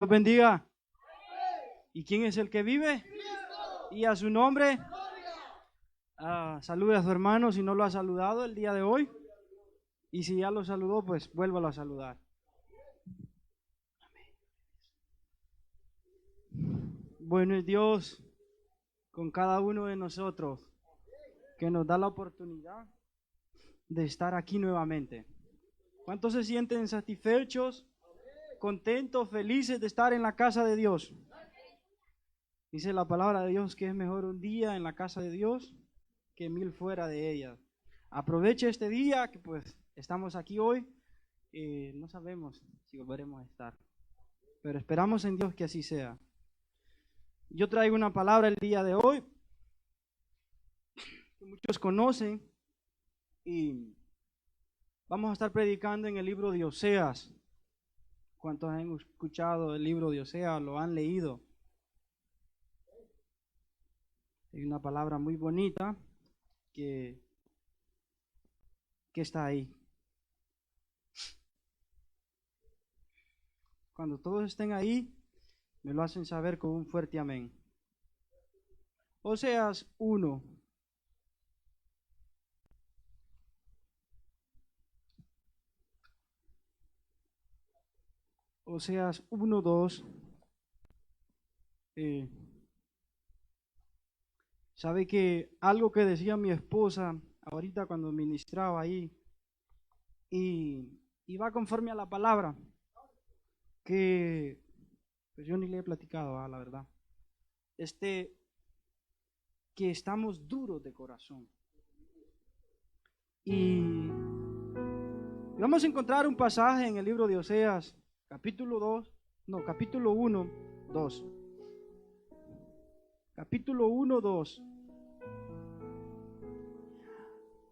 Dios bendiga. ¿Y quién es el que vive? Y a su nombre. Salude a su hermano si no lo ha saludado el día de hoy. Y si ya lo saludó, pues vuélvalo a saludar. Bueno es Dios con cada uno de nosotros, que nos da la oportunidad de estar aquí nuevamente. ¿Cuántos se sienten satisfechos, contentos, felices de estar en la casa de Dios? Dice la palabra de Dios que es mejor un día en la casa de Dios que 1000 fuera de ella. Aproveche este día que pues estamos aquí hoy. No sabemos si volveremos a estar, pero esperamos en Dios que así sea. Yo traigo una palabra el día de hoy que muchos conocen y vamos a estar predicando en el libro de Oseas. ¿Cuántos han escuchado el libro de Oseas? ¿Lo han leído? Hay una palabra muy bonita que está ahí. Cuando todos estén ahí, me lo hacen saber con un fuerte amén. Oseas 1. Oseas 1:2. Sabe que algo que decía mi esposa ahorita cuando ministraba ahí, y va conforme a la palabra, que pues yo ni le he platicado, la verdad, que estamos duros de corazón. Y vamos a encontrar un pasaje en el libro de Oseas, capítulo 1, 2. Capítulo 1, 2.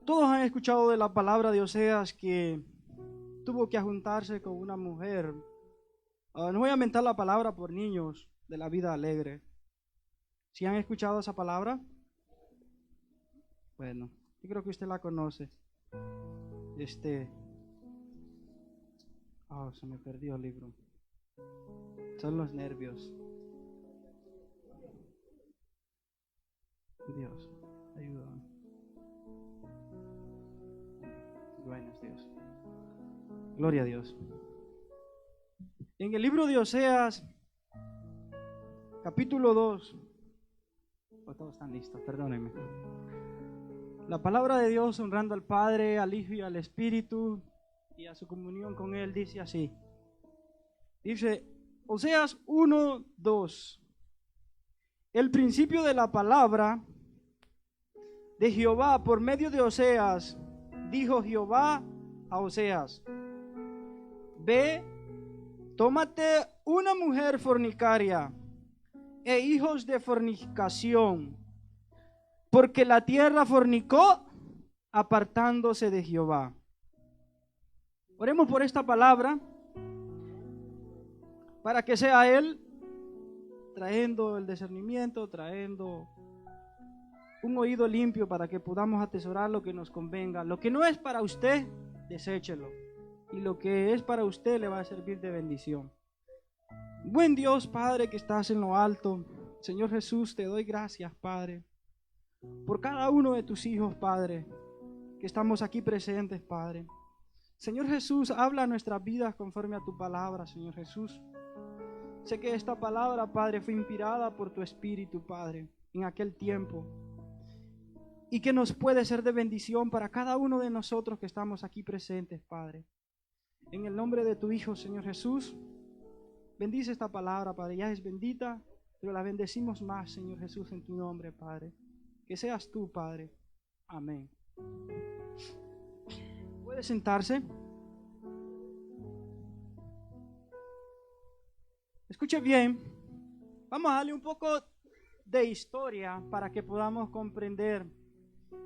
Todos han escuchado de la palabra de Oseas que tuvo que juntarse con una mujer. No voy a mentar la palabra por niños de la vida alegre. ¿Sí han escuchado esa palabra? Bueno, yo creo que usted la conoce. Se me perdió el libro. Son los nervios. Dios, ayúdame. Bueno es Dios. Gloria a Dios. En el libro de Oseas, capítulo 2. Todos están listos, perdónenme. La palabra de Dios, honrando al Padre, al Hijo y al Espíritu, y a su comunión con Él, dice así. Dice, Oseas 1, 2. El principio de la palabra de Jehová por medio de Oseas, dijo Jehová a Oseas: Ve, tómate una mujer fornicaria e hijos de fornicación, porque la tierra fornicó apartándose de Jehová. Oremos por esta palabra para que sea Él trayendo el discernimiento, trayendo un oído limpio para que podamos atesorar lo que nos convenga. Lo que no es para usted, deséchelo, y lo que es para usted le va a servir de bendición. Buen Dios, Padre, que estás en lo alto, Señor Jesús, te doy gracias, Padre, por cada uno de tus hijos, Padre, que estamos aquí presentes, Padre. Señor Jesús, habla a nuestras vidas conforme a tu palabra, Señor Jesús. Sé que esta palabra, Padre, fue inspirada por tu Espíritu, Padre, en aquel tiempo, y que nos puede ser de bendición para cada uno de nosotros que estamos aquí presentes, Padre. En el nombre de tu Hijo, Señor Jesús, bendice esta palabra, Padre. Ya es bendita, pero la bendecimos más, Señor Jesús, en tu nombre, Padre. Que seas tú, Padre. Amén. ¿Puede sentarse? Escuche bien. Vamos a darle un poco de historia para que podamos comprender.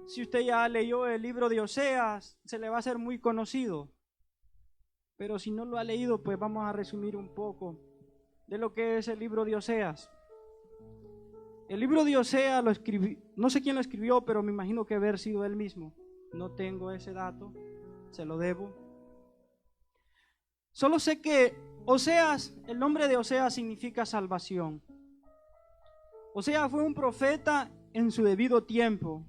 Si usted ya leyó el libro de Oseas, se le va a hacer muy conocido. Pero si no lo ha leído, pues vamos a resumir un poco de lo que es el libro de Oseas. El libro de Oseas lo escribió, no sé quién lo escribió, pero me imagino que haber sido él mismo. No tengo ese dato, se lo debo. Solo sé que Oseas, el nombre de Oseas significa salvación. Oseas fue un profeta en su debido tiempo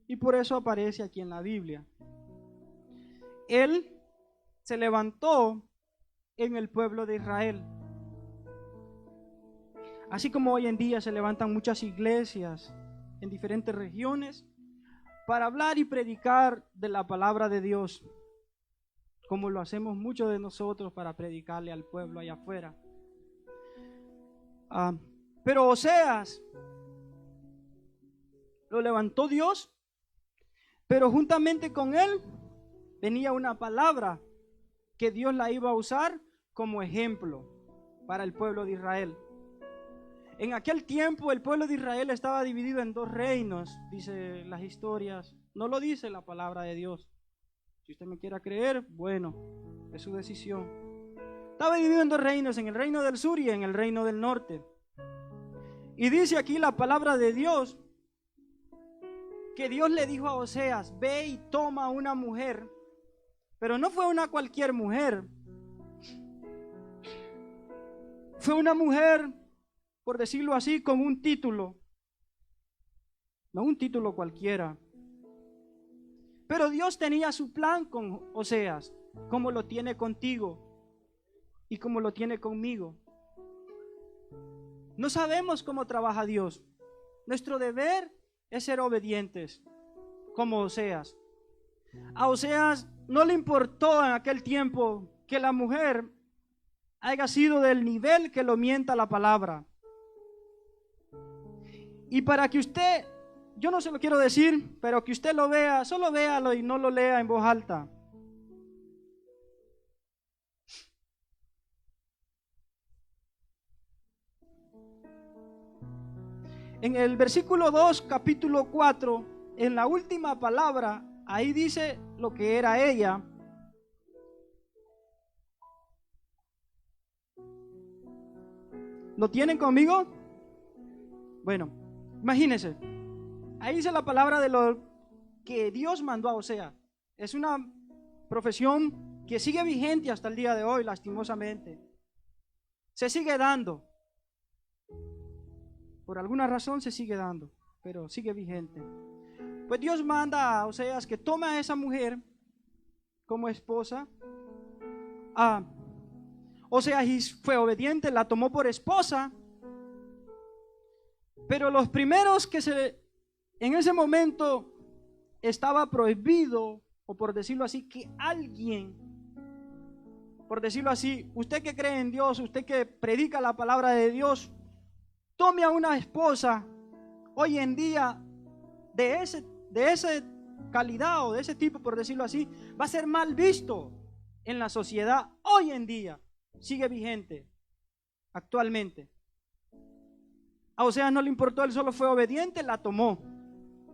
y por eso aparece aquí en la Biblia. Él se levantó en el pueblo de Israel. Así como hoy en día se levantan muchas iglesias en diferentes regiones para hablar y predicar de la palabra de Dios, como lo hacemos muchos de nosotros para predicarle al pueblo allá afuera. Pero Oseas lo levantó Dios, pero juntamente con él venía una palabra que Dios la iba a usar como ejemplo para el pueblo de Israel. En aquel tiempo el pueblo de Israel estaba dividido en dos reinos, dice las historias, no lo dice la palabra de Dios. Si usted me quiera creer, bueno, es su decisión. Estaba dividido en dos reinos, en el reino del sur y en el reino del norte. Y dice aquí la palabra de Dios, que Dios le dijo a Oseas, ve y toma una mujer, pero no fue una cualquier mujer. Fue una mujer, por decirlo así, con un título. No un título cualquiera. Pero Dios tenía su plan con Oseas, como lo tiene contigo y como lo tiene conmigo. No sabemos cómo trabaja Dios. Nuestro deber es ser obedientes, como Oseas. A Oseas no le importó en aquel tiempo que la mujer haya sido del nivel que lo mienta la palabra. Y para que usted, yo no se lo quiero decir, pero que usted lo vea, solo véalo y no lo lea en voz alta. En el versículo 2, capítulo 4, en la última palabra, ahí dice lo que era ella. ¿Lo tienen conmigo? Bueno, imagínense. Ahí dice la palabra de lo que Dios mandó a Oseas. Es una profesión que sigue vigente hasta el día de hoy, lastimosamente. Se sigue dando. Por alguna razón se sigue dando, pero sigue vigente. Pues Dios manda a Oseas que tome a esa mujer como esposa. Oseas fue obediente, la tomó por esposa. Pero los primeros en ese momento estaba prohibido, o por decirlo así, que alguien, por decirlo así, usted que cree en Dios, usted que predica la palabra de Dios, tome a una esposa hoy en día de esa calidad o de ese tipo, por decirlo así, va a ser mal visto en la sociedad hoy en día. Sigue vigente actualmente. A Oseas no le importó, él solo fue obediente, la tomó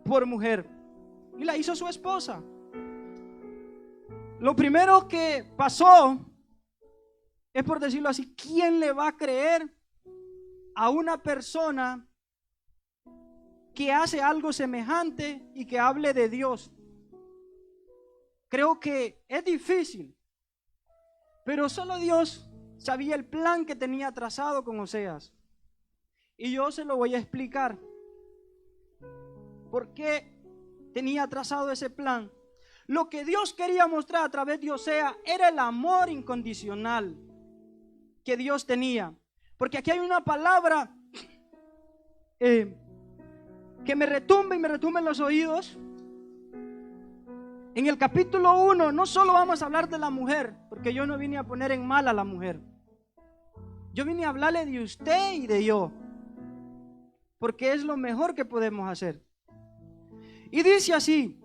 por mujer y la hizo su esposa. Lo primero que pasó es, por decirlo así, ¿quién le va a creer a una persona que hace algo semejante y que hable de Dios? Creo que es difícil, pero solo Dios sabía el plan que tenía trazado con Oseas. Y yo se lo voy a explicar. ¿Por qué tenía trazado ese plan? Lo que Dios quería mostrar a través de Oseas era el amor incondicional que Dios tenía. Porque aquí hay una palabra que me retumba y me retumba en los oídos. En el capítulo 1 no solo vamos a hablar de la mujer, porque yo no vine a poner en mal a la mujer. Yo vine a hablarle de usted y de yo, porque es lo mejor que podemos hacer. Y dice así: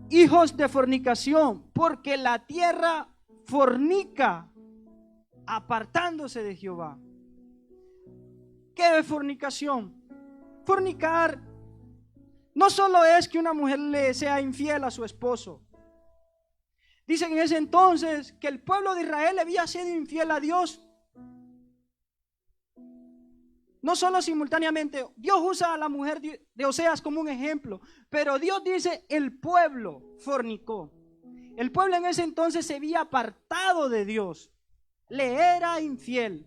hijos de fornicación, porque la tierra fornica, apartándose de Jehová. ¿Qué es fornicación? Fornicar no solo es que una mujer le sea infiel a su esposo. Dicen en ese entonces que el pueblo de Israel había sido infiel a Dios. No solo simultáneamente, Dios usa a la mujer de Oseas como un ejemplo, pero Dios dice el pueblo fornicó. El pueblo en ese entonces se había apartado de Dios. le era infiel.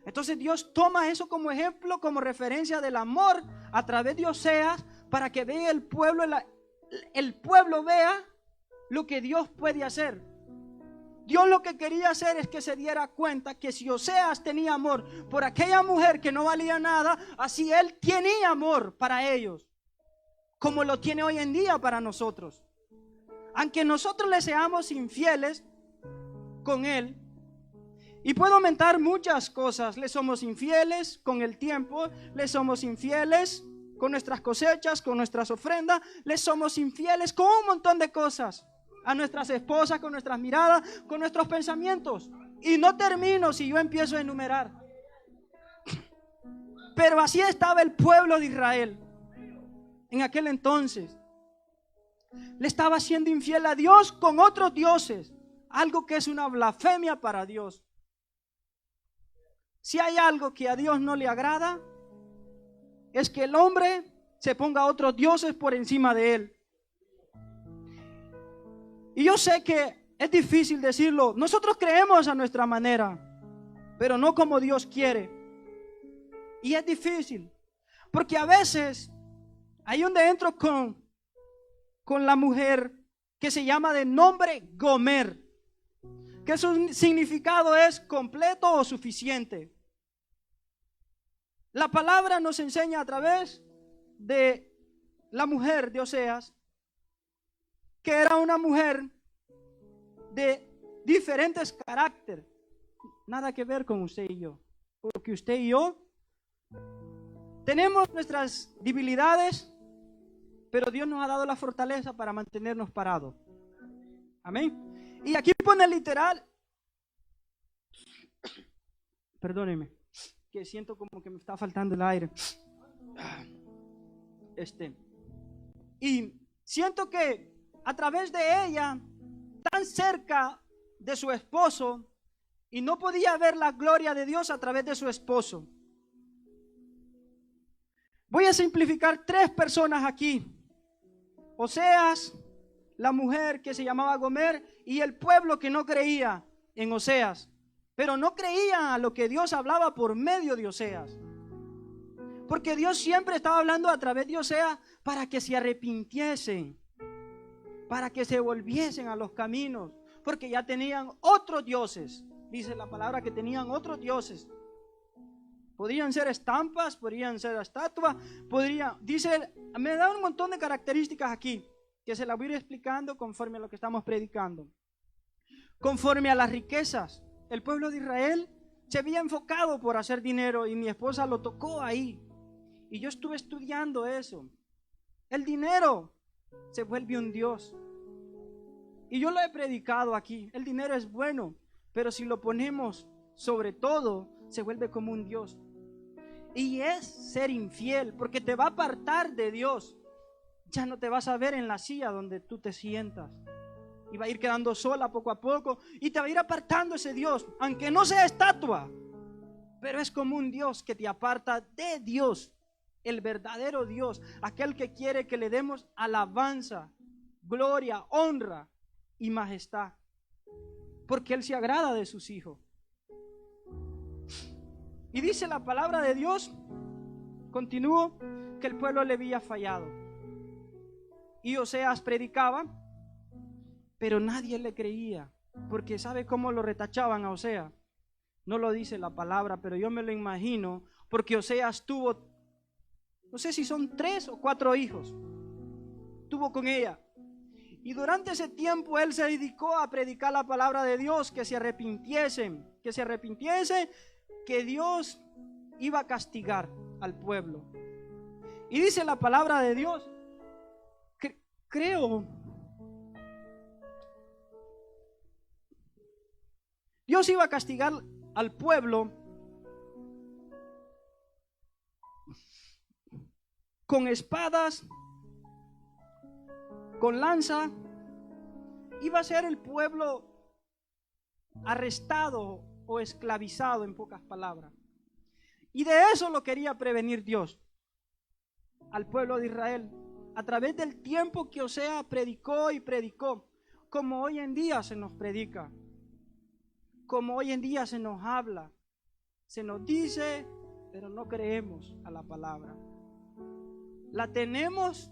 Entonces Dios toma eso como ejemplo, como referencia del amor a través de Oseas, para que vea el pueblo vea lo que Dios puede hacer. Dios lo que quería hacer es que se diera cuenta que si Oseas tenía amor por aquella mujer que no valía nada, así él tenía amor para ellos, como lo tiene hoy en día para nosotros. Aunque nosotros le seamos infieles con él, y puedo aumentar muchas cosas, le somos infieles con el tiempo, le somos infieles con nuestras cosechas, con nuestras ofrendas, le somos infieles con un montón de cosas, a nuestras esposas, con nuestras miradas, con nuestros pensamientos. Y no termino si yo empiezo a enumerar. Pero así estaba el pueblo de Israel en aquel entonces. Le estaba siendo infiel a Dios con otros dioses, algo que es una blasfemia para Dios. Si hay algo que a Dios no le agrada, es que el hombre se ponga a otros dioses por encima de él. Y yo sé que es difícil decirlo. Nosotros creemos a nuestra manera, pero no como Dios quiere. Y es difícil, porque a veces, ahí donde entro con la mujer que se llama de nombre Gomer, que su significado es completo o suficiente. La palabra nos enseña a través de la mujer de Oseas que era una mujer de diferentes caracteres. Nada que ver con usted y yo, porque usted y yo tenemos nuestras debilidades, pero Dios nos ha dado la fortaleza para mantenernos parados. Amén. Y aquí pone literal, perdóneme, que siento como que me está faltando el aire. Y siento que a través de ella, tan cerca de su esposo, y no podía ver la gloria de Dios a través de su esposo. Voy a simplificar 3 personas aquí: Oseas, la mujer que se llamaba Gomer, y el pueblo que no creía en Oseas, pero no creían a lo que Dios hablaba por medio de Oseas, porque Dios siempre estaba hablando a través de Oseas para que se arrepintiesen, para que se volviesen a los caminos, porque ya tenían otros dioses. Dice la palabra que tenían otros dioses. Podrían ser estampas, podrían ser estatuas, dice, me da un montón de características aquí, que se las voy a ir explicando conforme a lo que estamos predicando. Conforme a las riquezas, el pueblo de Israel se había enfocado por hacer dinero, y mi esposa lo tocó ahí. Y yo estuve estudiando eso. El dinero se vuelve un Dios. Y yo lo he predicado aquí. El dinero es bueno, pero si lo ponemos sobre todo, se vuelve como un Dios. Y es ser infiel, porque te va a apartar de Dios. Ya no te vas a ver en la silla donde tú te sientas. Y va a ir quedando sola poco a poco, y te va a ir apartando ese Dios, aunque no sea estatua, pero es como un Dios que te aparta de Dios, el verdadero Dios, aquel que quiere que le demos alabanza, gloria, honra y majestad, porque Él se agrada de sus hijos. Y dice la palabra de Dios, continúo, que el pueblo le había fallado. Y Oseas predicaba, pero nadie le creía, porque ¿sabe cómo lo retachaban a Oseas? No lo dice la palabra, pero yo me lo imagino, porque Oseas tuvo, no sé si son 3 o 4 hijos, tuvo con ella. Y durante ese tiempo él se dedicó a predicar la palabra de Dios, que se arrepintiesen, que Dios iba a castigar al pueblo. Y dice la palabra de Dios, creo, Dios iba a castigar al pueblo con espadas, con lanza. Iba a ser el pueblo arrestado o esclavizado, en pocas palabras. Y de eso lo quería prevenir Dios al pueblo de Israel, a través del tiempo que Oseas predicó y predicó, como hoy en día se nos predica. como hoy en día se nos habla, se nos dice, pero no creemos a la palabra. La tenemos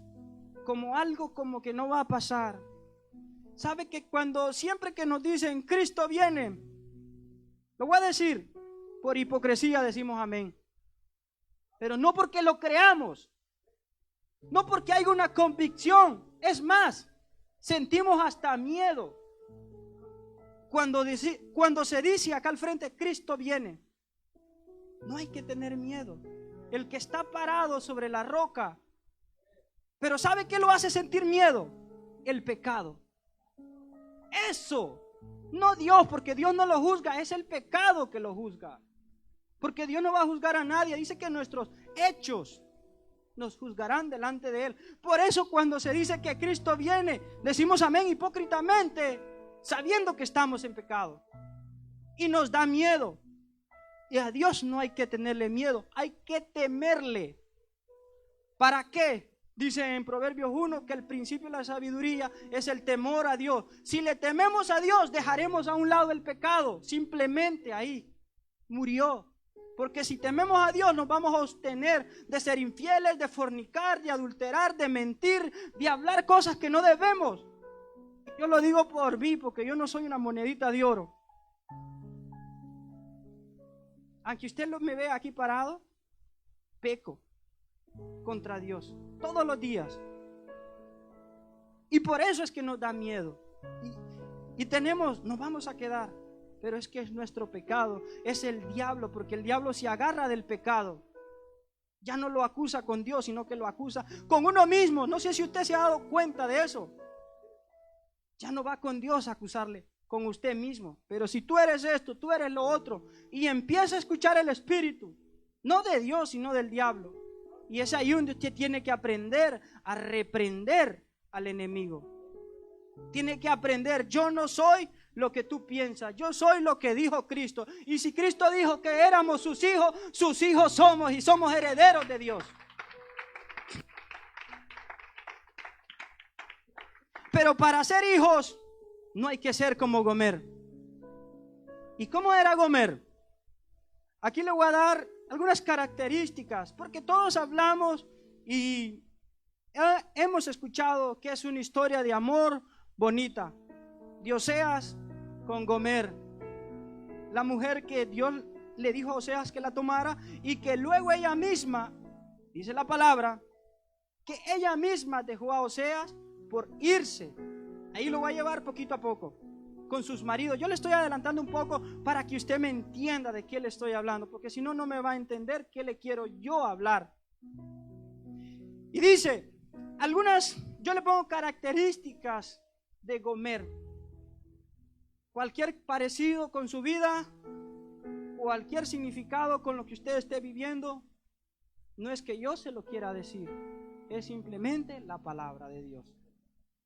como algo como que no va a pasar. ¿Sabe que siempre que nos dicen Cristo viene, lo voy a decir, por hipocresía decimos amén? Pero no porque lo creamos, no porque haya una convicción. Es más, sentimos hasta miedo cuando se dice acá al frente Cristo viene. No hay que tener miedo. El que está parado sobre la roca. Pero ¿sabe qué lo hace sentir miedo? El pecado. Eso, no Dios, porque Dios no lo juzga, es el pecado que lo juzga. Porque Dios no va a juzgar a nadie. Dice que nuestros hechos nos juzgarán delante de Él. Por eso cuando se dice que Cristo viene, decimos amén hipócritamente, sabiendo que estamos en pecado. Y nos da miedo. Y a Dios no hay que tenerle miedo, hay que temerle. ¿Para qué? Dice en Proverbios 1 que el principio de la sabiduría es el temor a Dios. Si le tememos a Dios, dejaremos a un lado el pecado. Simplemente ahí murió. Porque si tememos a Dios, nos vamos a abstener de ser infieles, de fornicar, de adulterar, de mentir, de hablar cosas que no debemos. Yo lo digo por mí, porque yo no soy una monedita de oro. Aunque usted me vea aquí parado, peco contra Dios todos los días. Y por eso es que nos da miedo. Y nos vamos a quedar. Pero es que es nuestro pecado, es el diablo, porque el diablo se agarra del pecado. Ya no lo acusa con Dios, sino que lo acusa con uno mismo. No sé si usted se ha dado cuenta de eso. Ya no va con Dios a acusarle, con usted mismo. Pero si tú eres esto, tú eres lo otro, y empieza a escuchar el espíritu, no de Dios, sino del diablo. Y es ahí donde usted tiene que aprender a reprender al enemigo. Tiene que aprender, yo no soy lo que tú piensas, yo soy lo que dijo Cristo. Y si Cristo dijo que éramos sus hijos somos, y somos herederos de Dios. Pero para ser hijos no hay que ser como Gomer. ¿Y cómo era Gomer? Aquí le voy a dar algunas características, porque todos hablamos y hemos escuchado que es una historia de amor bonita, de Oseas con Gomer, la mujer que Dios le dijo a Oseas que la tomara, y que luego ella misma, dice la palabra, que ella misma dejó a Oseas por irse. Ahí lo voy a llevar poquito a poco con sus maridos. Yo le estoy adelantando un poco para que usted me entienda de qué le estoy hablando, porque si no, no me va a entender qué le quiero yo hablar. Y dice, yo le pongo características de Gomer. Cualquier parecido con su vida, cualquier significado con lo que usted esté viviendo, no es que yo se lo quiera decir, es simplemente la palabra de Dios.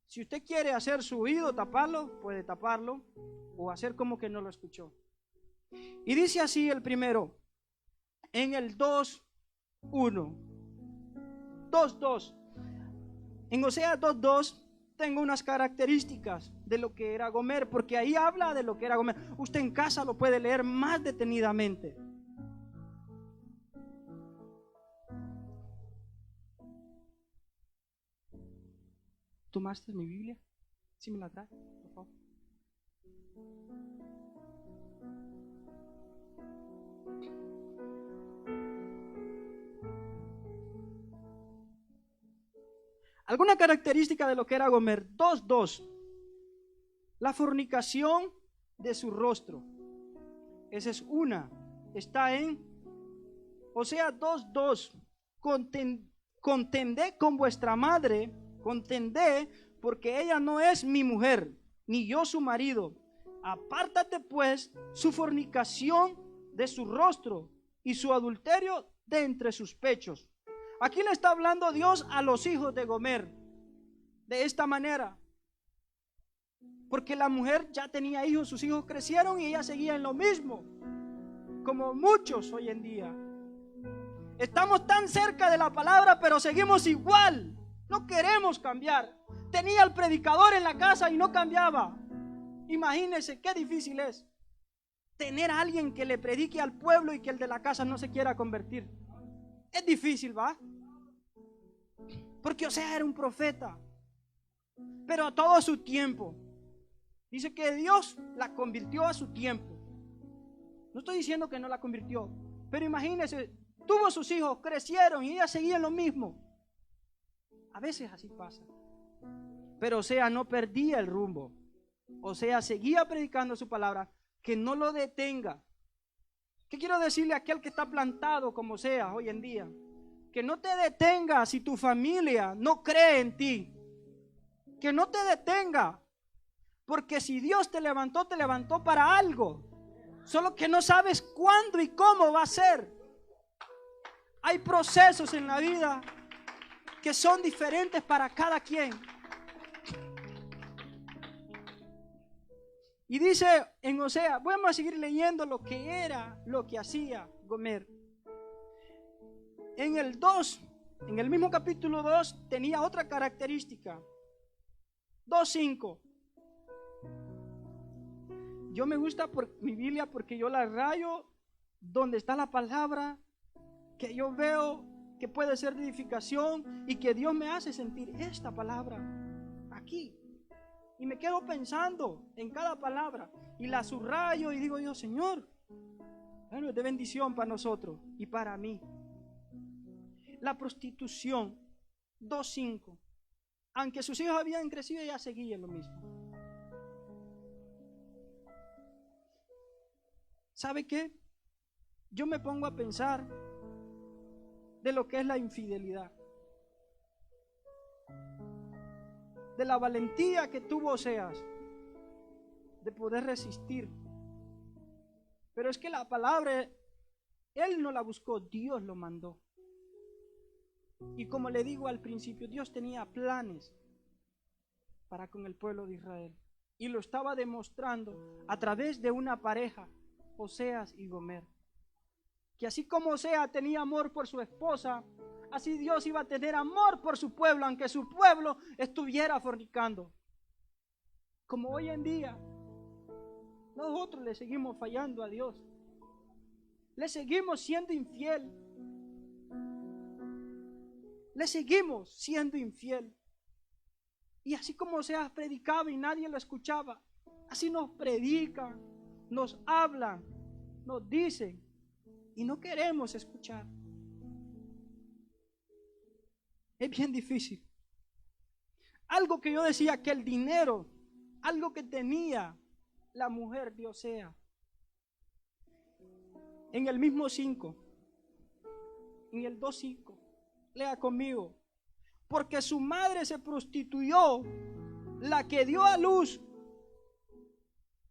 Si usted quiere hacer su oído, taparlo, puede taparlo o hacer como que no lo escuchó. Y dice así el primero, en el 2:1, 2:2. En Oseas 2:2 tengo unas características de lo que era Gomer, porque ahí habla de lo que era Gomer. Usted en casa lo puede leer más detenidamente. ¿Tomaste mi Biblia? ¿Sí me la traes, por favor? Alguna característica de lo que era Gomer. 2:2. La fornicación de su rostro. Esa es una. Está en Oseas 2:2. Contendé con vuestra madre. Contendé porque ella no es mi mujer, ni yo su marido. Apártate pues su fornicación de su rostro y su adulterio de entre sus pechos. Aquí le está hablando Dios a los hijos de Gomer de esta manera, porque la mujer ya tenía hijos, sus hijos crecieron y ella seguía en lo mismo, como muchos hoy en día. Estamos tan cerca de la palabra, pero seguimos igual. No queremos cambiar. Tenía al predicador en la casa y no cambiaba. Imagínense qué difícil es. tener a alguien que le predique al pueblo y que el de la casa no se quiera convertir. Es difícil, ¿va? Porque Oseas era un profeta, pero a todo su tiempo. Dice que Dios la convirtió a su tiempo. No estoy diciendo que no la convirtió, pero imagínense, tuvo sus hijos, crecieron y ella seguía en lo mismo. A veces así pasa. Pero Oseas no perdía el rumbo. Oseas seguía predicando su palabra, que no lo detenga. ¿Qué quiero decirle a aquel que está plantado como Oseas hoy en día? Que no te detenga si tu familia no cree en ti. Que no te detenga. Porque si Dios te levantó para algo. Solo que no sabes cuándo y cómo va a ser. Hay procesos en la vida que son diferentes para cada quien. Y dice en Oseas, vamos a seguir leyendo lo que hacía Gomer. En el 2, en el mismo capítulo 2, tenía otra característica. 2:5. Yo me gusta por mi Biblia porque yo la rayo donde está la palabra que yo veo que puede ser de edificación y que Dios me hace sentir esta palabra aquí. Y me quedo pensando en cada palabra y la subrayo y digo yo, Señor, bueno, es de bendición para nosotros y para mí. La prostitución, 2:5. Aunque sus hijos habían crecido, ella seguía lo mismo. ¿Sabe qué? Yo me pongo a pensar de lo que es la infidelidad. De la valentía que tuvo Oseas de poder resistir. Pero es que la palabra, él no la buscó, Dios lo mandó. Y como le digo al principio, Dios tenía planes para con el pueblo de Israel. Y lo estaba demostrando a través de una pareja, Oseas y Gomer. Que así como Oseas tenía amor por su esposa, así Dios iba a tener amor por su pueblo, aunque su pueblo estuviera fornicando. Como hoy en día, nosotros le seguimos fallando a Dios. Le seguimos siendo infiel. Le seguimos siendo infiel. Y así como Oseas predicaba y nadie lo escuchaba, así nos predican, nos hablan, nos dicen y no queremos escuchar. Es bien difícil. Algo que yo decía que el dinero, algo que tenía la mujer de Oseas. En el mismo 5, en el 2:5, lea conmigo. Porque su madre se prostituyó, la que dio a luz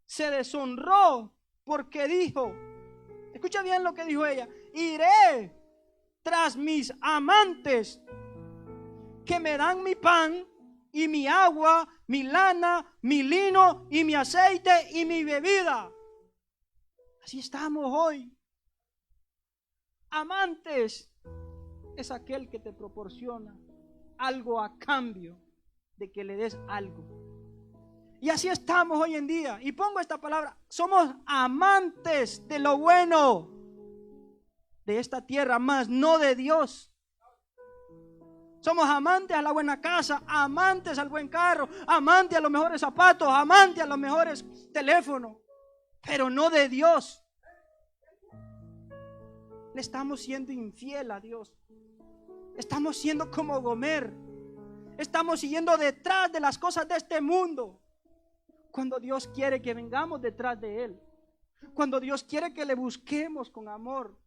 se deshonró porque dijo, escucha bien lo que dijo ella, iré tras mis amantes que me dan mi pan y mi agua, mi lana, mi lino y mi aceite y mi bebida. Así estamos hoy. Amantes es aquel que te proporciona algo a cambio de que le des algo. Y así estamos hoy en día. Y pongo esta palabra, somos amantes de lo bueno de esta tierra, más no de Dios. Somos amantes a la buena casa, amantes al buen carro, amantes a los mejores zapatos, amantes a los mejores teléfonos, pero no de Dios. Le estamos siendo infiel a Dios. Estamos siendo como Gomer. Estamos siguiendo detrás de las cosas de este mundo. Cuando Dios quiere que vengamos detrás de Él. Cuando Dios quiere que le busquemos con amor.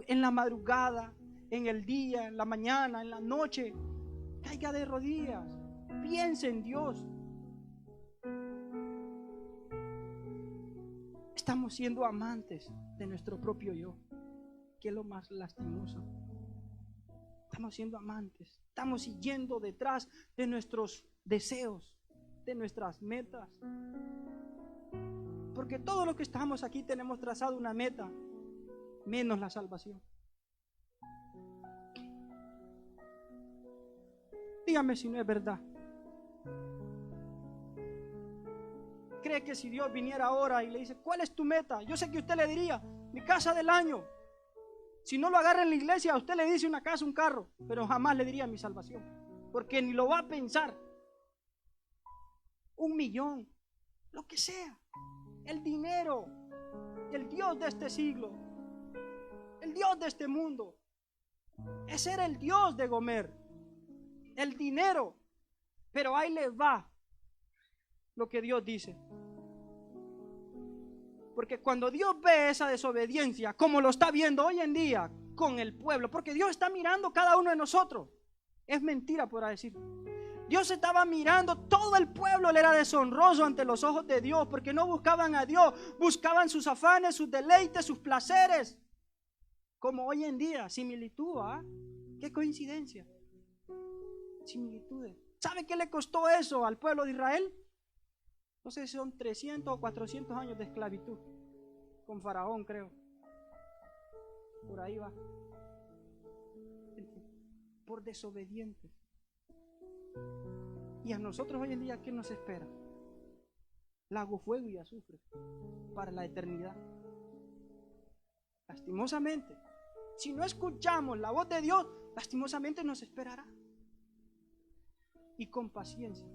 En la madrugada, en el día, en la mañana, en la noche. Caiga de rodillas. Piense en Dios. Estamos siendo amantes de nuestro propio yo. Que es lo más lastimoso. Estamos siendo amantes. Estamos siguiendo detrás de nuestros deseos, de nuestras metas. Porque todos los que estamos aquí tenemos trazado una meta, menos la salvación. Dígame si no es verdad. cree que si Dios viniera ahora y le dice, ¿cuál es tu meta? Yo sé que usted le diría, mi casa del año. Si no lo agarra en la iglesia, a usted le dice una casa, un carro, pero jamás le diría mi salvación, porque ni lo va a pensar. 1 millón, lo que sea. El dinero, el Dios de este siglo, el Dios de este mundo. Ese era el Dios de Gomer, el dinero. Pero ahí le va lo que Dios dice. Porque cuando Dios ve esa desobediencia, como lo está viendo hoy en día con el pueblo, porque Dios está mirando cada uno de nosotros, es mentira por decir. Dios estaba mirando, todo el pueblo le era deshonroso ante los ojos de Dios, porque no buscaban a Dios, buscaban sus afanes, sus deleites, sus placeres. Como hoy en día, similitud, ¿ah? Qué coincidencia. Similitudes. ¿Sabe qué le costó eso al pueblo de Israel? No sé si son 300 o 400 años de esclavitud. Con Faraón, creo. Por ahí va. Por desobedientes. Y a nosotros hoy en día, ¿qué nos espera? Lago, fuego y azufre para la eternidad. Lastimosamente, si no escuchamos la voz de Dios, lastimosamente nos esperará. Y con paciencia.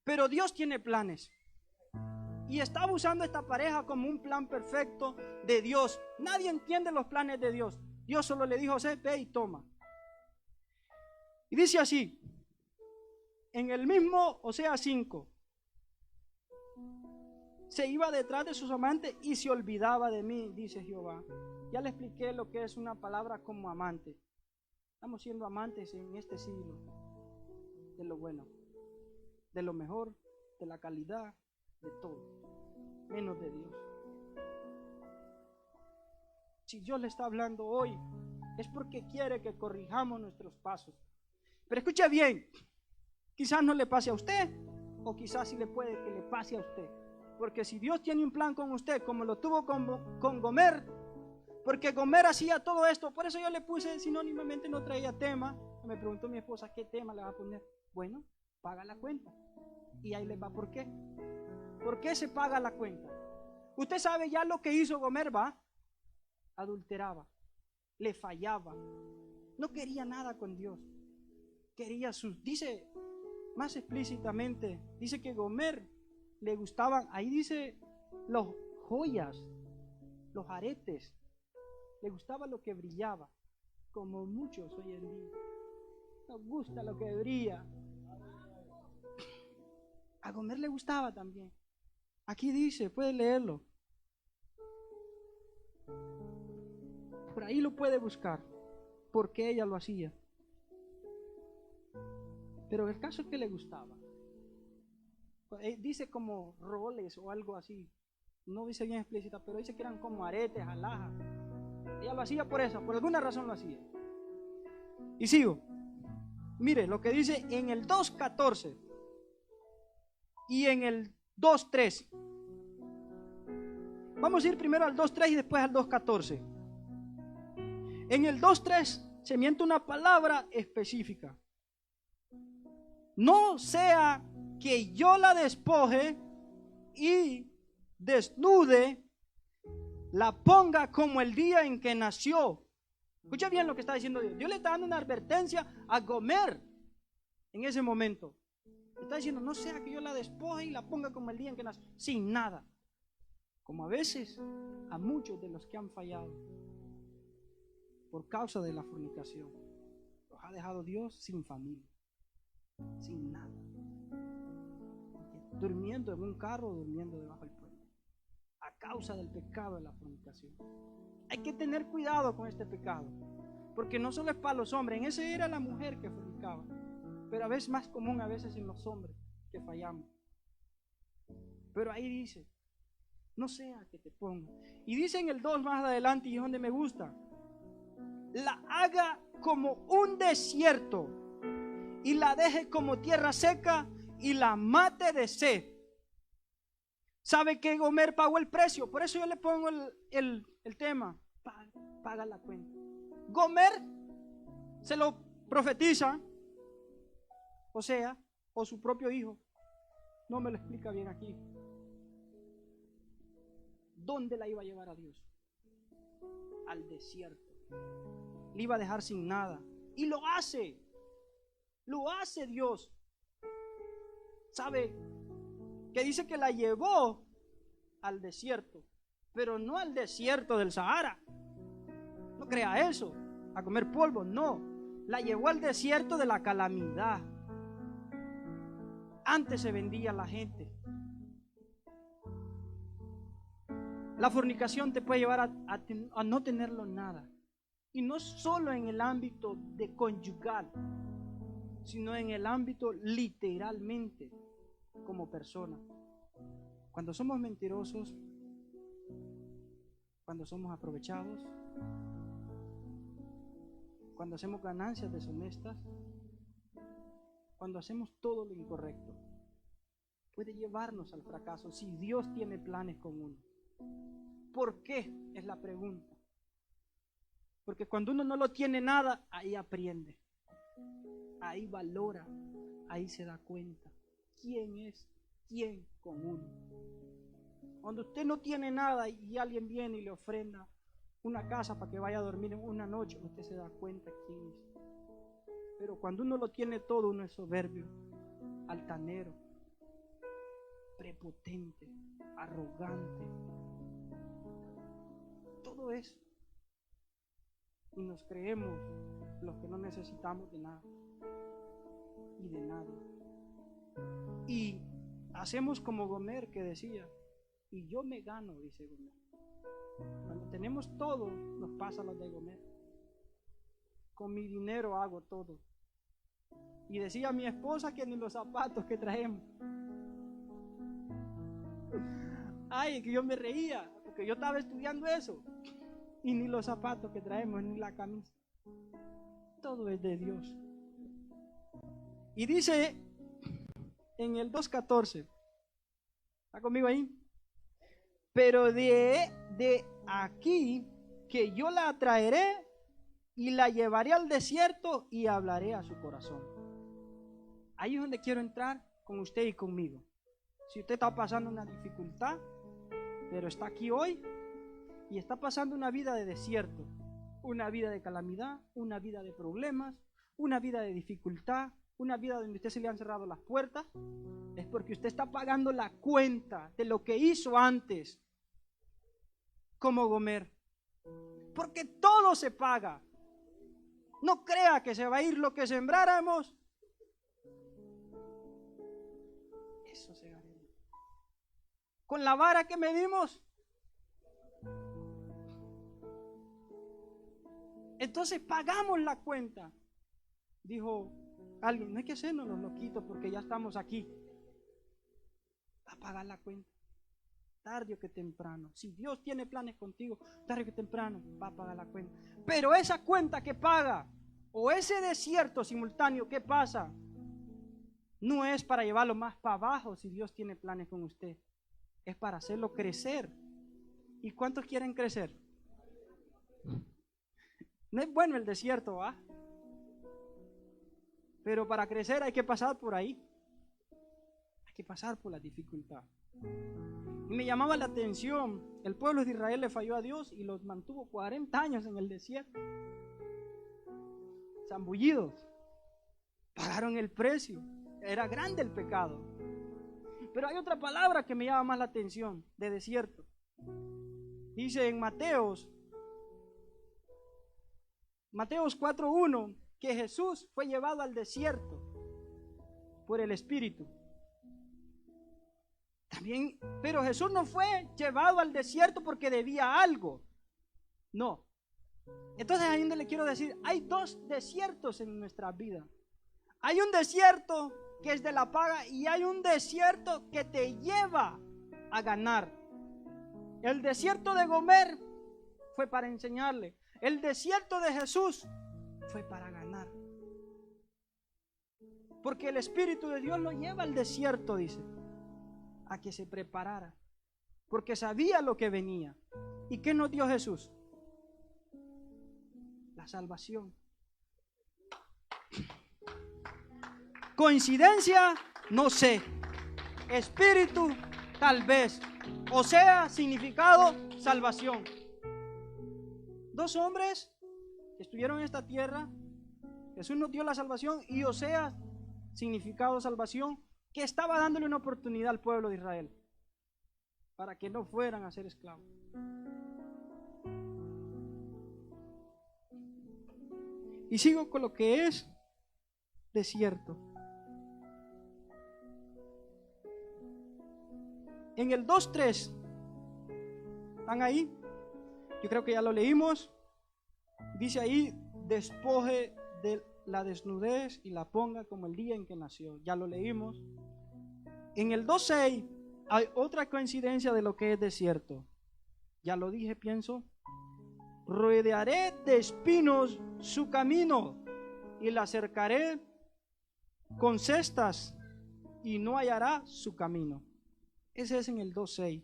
Pero Dios tiene planes. Y estaba usando esta pareja como un plan perfecto de Dios. Nadie entiende los planes de Dios. Dios solo le dijo a José, ve y toma. Y dice así, en el mismo Oseas 5, se iba detrás de sus amantes y se olvidaba de mí, dice Jehová. Ya le expliqué lo que es una palabra como amante. Estamos siendo amantes en este siglo de lo bueno, de lo mejor, de la calidad, de todo, menos de Dios. Si Dios le está hablando hoy, es porque quiere que corrijamos nuestros pasos. Pero escuche bien, quizás no le pase a usted, o quizás sí le puede que le pase a usted. Porque si Dios tiene un plan con usted, como lo tuvo con Gomer, porque Gomer hacía todo esto, por eso yo le puse sinónimamente, no traía tema. Me preguntó mi esposa, ¿qué tema le va a poner? Bueno, paga la cuenta. Y ahí les va, ¿por qué? ¿Por qué se paga la cuenta? Usted sabe ya lo que hizo Gomer, ¿va? Adulteraba, le fallaba, no quería nada con Dios. Quería dice más explícitamente, dice que Gomer le gustaban, ahí dice las joyas, los aretes, le gustaba lo que brillaba, como muchos hoy en día. Nos gusta lo que brilla. A Gomer le gustaba también. Aquí dice, puede leerlo. Por ahí lo puede buscar, porque ella lo hacía. Pero el caso es que le gustaba. Dice como roles o algo así. No dice bien explícita, pero dice que eran como aretes, alhajas. Ella lo hacía por eso, por alguna razón lo hacía. Y sigo. Mire lo que dice en el 2.14 y en el 2.3. Vamos a ir primero al 2.3 y después al 2.14. En el 2.3 se miente una palabra específica. No sea que yo la despoje y desnude, la ponga como el día en que nació. Escucha bien lo que está diciendo Dios. Dios le está dando una advertencia a Gomer en ese momento. Está diciendo, no sea que yo la despoje y la ponga como el día en que nació, sin nada. Como a veces a muchos de los que han fallado por causa de la fornicación, los ha dejado Dios sin familia, sin nada, durmiendo en un carro, durmiendo debajo del puente, a causa del pecado de la fornicación. Hay que tener cuidado con este pecado, porque no solo es para los hombres. En ese era la mujer que fornicaba, pero a veces más común a veces en los hombres que fallamos. Pero ahí dice, no sea que te ponga. Y dice en el 2 más adelante, y es donde me gusta, la haga como un desierto y la deje como tierra seca y la mate de sed. ¿Sabe que Gomer pagó el precio? Por eso yo le pongo el tema, paga la cuenta. Gomer se lo profetiza, o sea, o su propio hijo, no me lo explica bien aquí. ¿Dónde la iba a llevar a Dios? Al desierto. Le iba a dejar sin nada. Y lo hace Dios. ¿Sabe? Que dice que la llevó al desierto, pero no al desierto del Sahara. No crea eso, a comer polvo, no. La llevó al desierto de la calamidad. Antes se vendía la gente. La fornicación te puede llevar a no tenerlo nada. Y no solo en el ámbito de conyugal, sino en el ámbito literalmente como persona. Cuando somos mentirosos, cuando somos aprovechados, cuando hacemos ganancias deshonestas, cuando hacemos todo lo incorrecto, puede llevarnos al fracaso si Dios tiene planes con uno. ¿Por qué? Es la pregunta. Porque cuando uno no lo tiene nada, ahí aprende, ahí valora, ahí se da cuenta quién es quién con uno. Cuando usted no tiene nada y alguien viene y le ofrenda una casa para que vaya a dormir en una noche, usted se da cuenta quién es. Pero cuando uno lo tiene todo, uno es soberbio, altanero, prepotente, arrogante, todo eso. Y nos creemos los que no necesitamos de nada y de nadie. Y hacemos como Gomer, que decía, y yo me gano, dice Gomer. Cuando tenemos todo, nos pasa lo de Gomer. Con mi dinero hago todo. Y decía mi esposa que ni los zapatos que traemos. Ay, que yo me reía, porque yo estaba estudiando eso. Y ni los zapatos que traemos, ni la camisa. Todo es de Dios. Y dice en el 2:14, ¿está conmigo ahí? Pero de aquí que yo la atraeré y la llevaré al desierto y hablaré a su corazón. Ahí es donde quiero entrar con usted y conmigo. Si usted está pasando una dificultad, pero está aquí hoy y está pasando una vida de desierto, una vida de calamidad, una vida de problemas, una vida de dificultad, una vida donde usted se le han cerrado las puertas, es porque usted está pagando la cuenta de lo que hizo antes, como Gomer. Porque todo se paga. No crea que se va a ir lo que sembráramos. Eso se gana. Con la vara que medimos. Entonces pagamos la cuenta. Dijo alguien, no hay que hacernos los loquitos porque ya estamos aquí. Va a pagar la cuenta. Tarde o que temprano. Si Dios tiene planes contigo, tarde o que temprano va a pagar la cuenta. Pero esa cuenta que paga, o ese desierto simultáneo que pasa, no es para llevarlo más para abajo si Dios tiene planes con usted. Es para hacerlo crecer. ¿Y cuántos quieren crecer? No es bueno el desierto, ¿ah? Pero para crecer hay que pasar por ahí. Hay que pasar por la dificultad. Y me llamaba la atención, el pueblo de Israel le falló a Dios y los mantuvo 40 años en el desierto. Zambullidos. Pagaron el precio. Era grande el pecado. Pero hay otra palabra que me llama más la atención, de desierto. Dice en Mateos 4:1 que Jesús fue llevado al desierto por el Espíritu. También, pero Jesús no fue llevado al desierto porque debía algo. No. Entonces ahí donde le quiero decir, hay dos desiertos en nuestra vida. Hay un desierto que es de la paga y hay un desierto que te lleva a ganar. El desierto de Gomer fue para enseñarle. El desierto de Jesús fue para ganar. Porque el Espíritu de Dios lo lleva al desierto, dice, a que se preparara. Porque sabía lo que venía. ¿Y qué nos dio Jesús? La salvación. ¿Coincidencia? No sé. espíritu, tal vez. O sea, significado, salvación. Dos hombres que estuvieron en esta tierra, Jesús nos dio la salvación, y o sea, significado, salvación, que estaba dándole una oportunidad al pueblo de Israel para que no fueran a ser esclavos. Y sigo con lo que es desierto. En el 2:3, ¿están ahí? Yo creo que ya lo leímos. Dice ahí, despoje de la desnudez y la ponga como el día en que nació. Ya lo leímos. En el 2:6 hay otra coincidencia de lo que es desierto. Ya lo dije, pienso. Rodearé de espinos su camino y la cercaré con cestas y no hallará su camino. Ese es en el 2:6.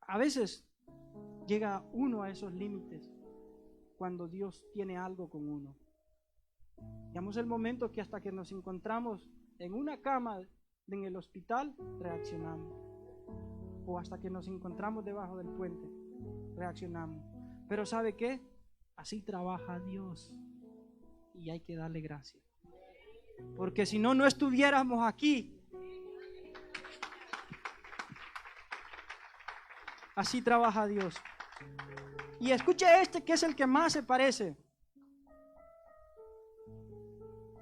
A veces llega uno a esos límites cuando Dios tiene algo con uno. Llegamos el momento que hasta que nos encontramos en una cama en el hospital, reaccionamos. O hasta que nos encontramos debajo del puente, reaccionamos. Pero ¿sabe qué? Así trabaja Dios. Y hay que darle gracias. Porque si no, no estuviéramos aquí. Así trabaja Dios. Y escuche este, que es el que más se parece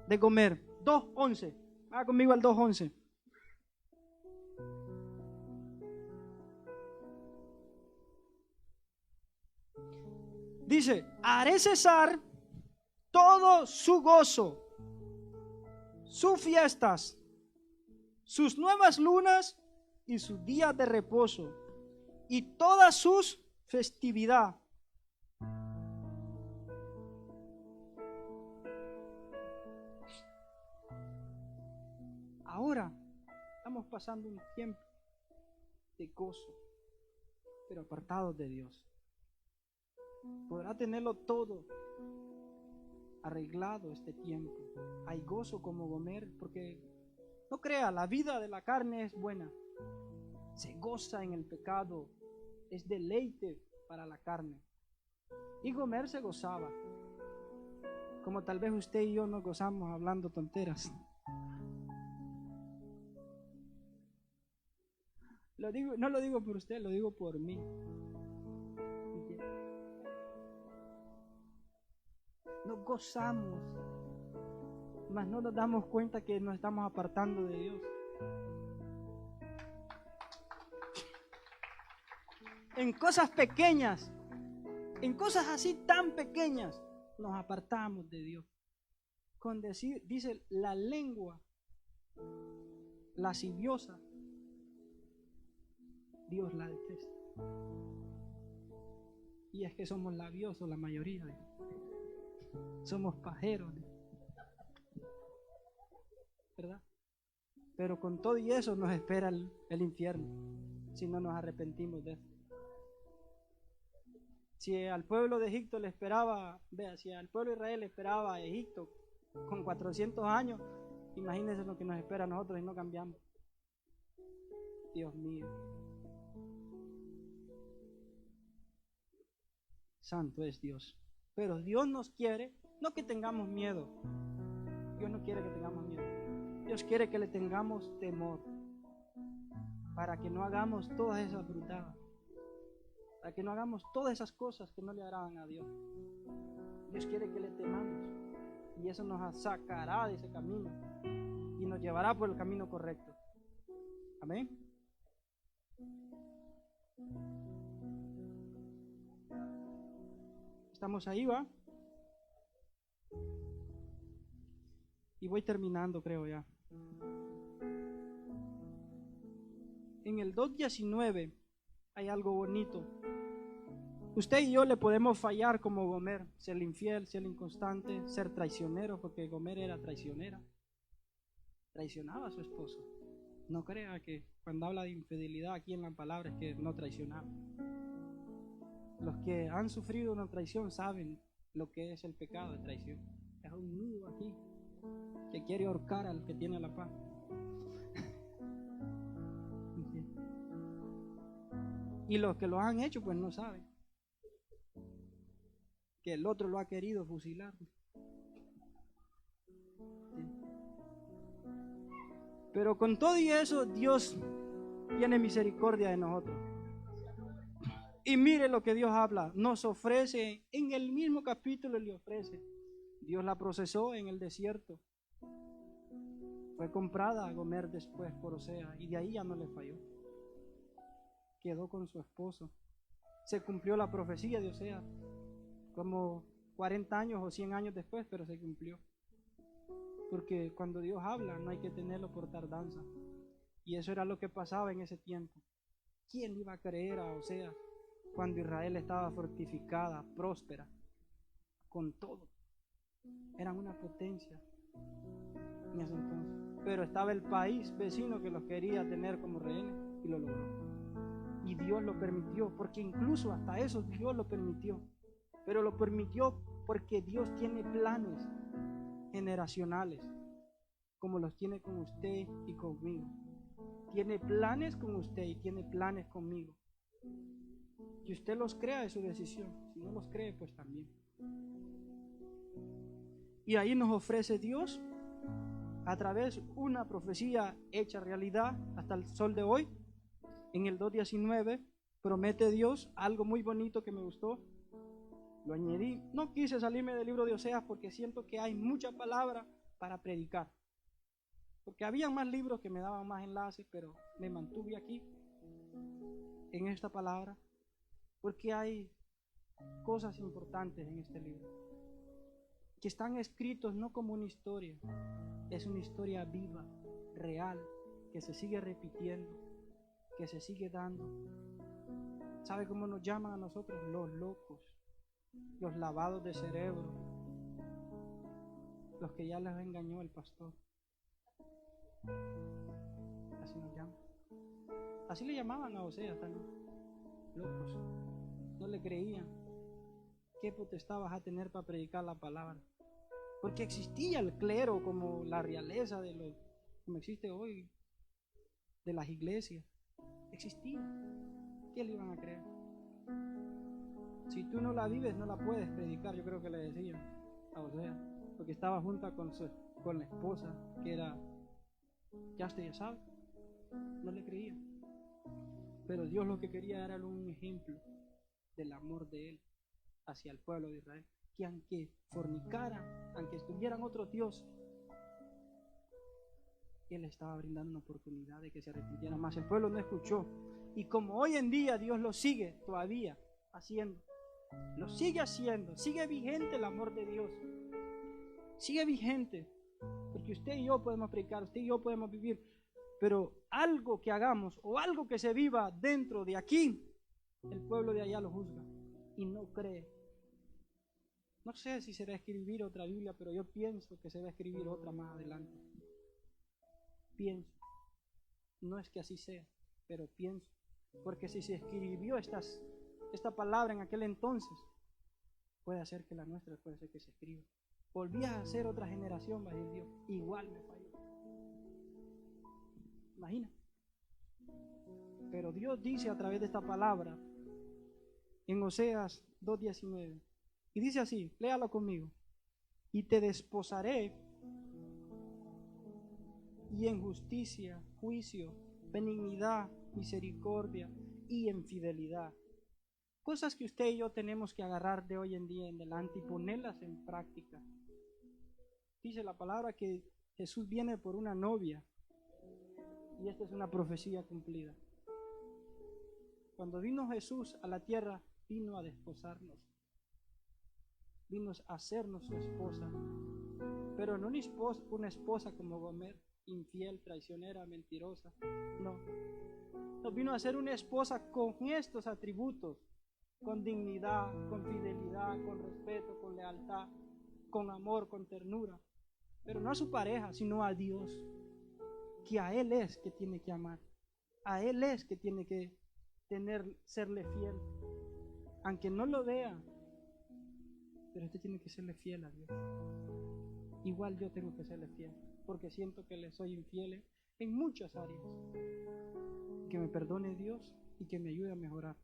de Gomer. 2:11. Va conmigo al 2:11. Dice, haré cesar todo su gozo, sus fiestas, sus nuevas lunas y sus días de reposo, y todas sus festividades. Ahora estamos pasando un tiempo de gozo, pero apartados de Dios. Podrá tenerlo todo arreglado este tiempo. Hay gozo como Gomer, porque no crea, la vida de la carne es buena. Se goza en el pecado, es deleite para la carne. Y Gomer se gozaba, como tal vez usted y yo nos gozamos hablando tonteras. No lo digo por usted, lo digo por mí. Nos gozamos, mas no nos damos cuenta que nos estamos apartando de Dios. En cosas pequeñas, en cosas así tan pequeñas, nos apartamos de Dios. Con decir, dice, la lengua lasciviosa, Dios la detesta. Y es que somos labiosos la mayoría. Somos pajeros, ¿verdad? Pero con todo y eso nos espera el infierno, si no nos arrepentimos de eso. Si al pueblo de Egipto le esperaba, vea, si al pueblo de Israel le esperaba a Egipto con 400 años, imagínense lo que nos espera a nosotros y no cambiamos. Dios mío. Santo es Dios. Pero Dios nos quiere, no que tengamos miedo. Dios no quiere que tengamos miedo. Dios quiere que le tengamos temor, para que no hagamos todas esas brutadas, para que no hagamos todas esas cosas que no le agradan a Dios. Dios quiere que le temamos, y eso nos sacará de ese camino y nos llevará por el camino correcto. Amén. Estamos ahí, ¿va? Y voy terminando, creo ya. En el 2:19 hay algo bonito. Usted y yo le podemos fallar como Gomer, ser infiel, ser inconstante, ser traicionero, porque Gomer era traicionera. Traicionaba a su esposo. No crea que cuando habla de infidelidad aquí en la palabra es que no traicionaba. Los que han sufrido una traición saben lo que es el pecado de traición. Es un nudo aquí que quiere ahorcar al que tiene la paz. Y los que lo han hecho, pues no saben que el otro lo ha querido fusilar. Pero con todo y eso, Dios tiene misericordia de nosotros. Y mire lo que Dios habla, nos ofrece, en el mismo capítulo le ofrece. Dios la procesó en el desierto. Fue comprada a Gomer después por Osea y de ahí ya no le falló. Quedó con su esposo. Se cumplió la profecía de Osea, como 40 años o 100 años después, pero se cumplió. Porque cuando Dios habla no hay que tenerlo por tardanza. Y eso era lo que pasaba en ese tiempo. ¿Quién iba a creer a Osea cuando Israel estaba fortificada, próspera, con todo? Eran una potencia en ese entonces. Pero estaba el país vecino que los quería tener como rehenes y lo logró. Y Dios lo permitió, porque incluso hasta eso Dios lo permitió. Pero lo permitió porque Dios tiene planes generacionales, como los tiene con usted y conmigo. Tiene planes con usted y tiene planes conmigo. Si usted los crea, es su decisión. Si no los cree, pues también. Y ahí nos ofrece Dios, a través de una profecía hecha realidad hasta el sol de hoy. En el 2:19 promete Dios algo muy bonito que me gustó. Lo añadí. No quise salirme del libro de Oseas porque siento que hay mucha palabra para predicar. Porque había más libros que me daban más enlaces, pero me mantuve aquí en esta palabra porque hay cosas importantes en este libro que están escritos no como una historia, es una historia viva, real, que se sigue repitiendo, que se sigue dando. ¿Sabe cómo nos llaman a nosotros? Los locos, los lavados de cerebro, los que ya les engañó el pastor. Así nos llaman. Así le llamaban a Oseas también. Locos. No le creían. ¿Qué potestad vas a tener para predicar la palabra? Porque existía el clero como la realeza de los, como existe hoy, de las iglesias. Existía. ¿Qué le iban a creer? Si tú no la vives, no la puedes predicar. Yo creo que le decían a Oseas, porque estaba junta con la esposa, que era, ya usted ya sabe, no le creía. Pero Dios lo que quería era un ejemplo del amor de Él hacia el pueblo de Israel, que aunque fornicaran, aunque estuvieran otros dioses, Él estaba brindando una oportunidad de que se arrepintieran más. El pueblo no escuchó. Y como hoy en día Dios lo sigue todavía haciendo, lo sigue haciendo, sigue vigente el amor de Dios, sigue vigente, porque usted y yo podemos predicar, usted y yo podemos vivir, pero algo que hagamos o algo que se viva dentro de aquí, el pueblo de allá lo juzga y no cree. No sé si se va a escribir otra Biblia, pero yo pienso que se va a escribir otra más adelante. Pienso. No es que así sea, pero pienso. Porque si se escribió esta palabra en aquel entonces, puede ser que la nuestra, puede ser que se escriba. Volví a ser otra generación, va a decir Dios. Igual me falló. Imagina. Pero Dios dice a través de esta palabra en Oseas 2:19. Y dice así, léalo conmigo. Y te desposaré, y en justicia, juicio, benignidad, misericordia y en fidelidad. Cosas que usted y yo tenemos que agarrar de hoy en día en adelante y ponerlas en práctica. Dice la palabra que Jesús viene por una novia. Y esta es una profecía cumplida. Cuando vino Jesús a la tierra, vino a desposarnos. Vino a hacernos su esposa. Pero no una esposa como Gomer, infiel, traicionera, mentirosa. No. Nos vino a hacer una esposa con estos atributos. Con dignidad, con fidelidad, con respeto, con lealtad, con amor, con ternura. Pero no a su pareja, sino a Dios. Que a Él es que tiene que amar. A Él es que tiene que serle fiel. Aunque no lo vea. Pero usted tiene que serle fiel a Dios. Igual yo tengo que serle fiel. Porque siento que le soy infiel en muchas áreas. Que me perdone Dios. y que me ayude a mejorar.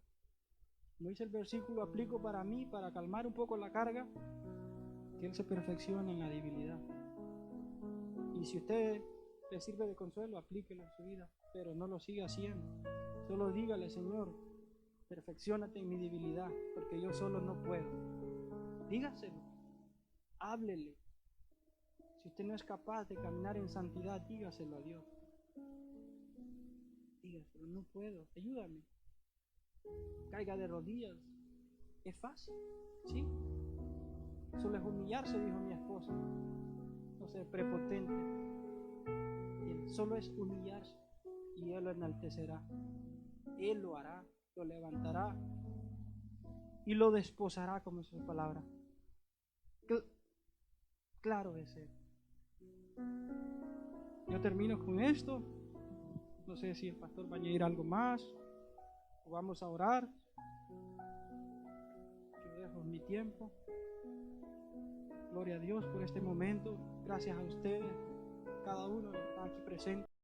Como dice el versículo, aplico para mí, para calmar un poco la carga, que Él se perfeccione en la debilidad. Y si usted le sirve de consuelo, aplíquelo en su vida, pero no lo siga haciendo. Solo dígale, Señor, perfecciónate en mi debilidad, porque yo solo no puedo. Dígaselo, háblele. Si usted no es capaz de caminar en santidad, dígaselo a Dios. Dígaselo, no puedo, ayúdame. Caiga de rodillas. Es fácil, ¿sí? Solo es humillarse, dijo mi esposa. No ser prepotente. Solo es humillarse y Él lo enaltecerá. Él lo hará, lo levantará y lo desposará, como es su palabra. Claro es Él. Yo termino con esto. No sé si el pastor va a añadir algo más o vamos a orar. Yo dejo mi tiempo. Gloria a Dios por este momento. Gracias a ustedes, cada uno que está aquí presente.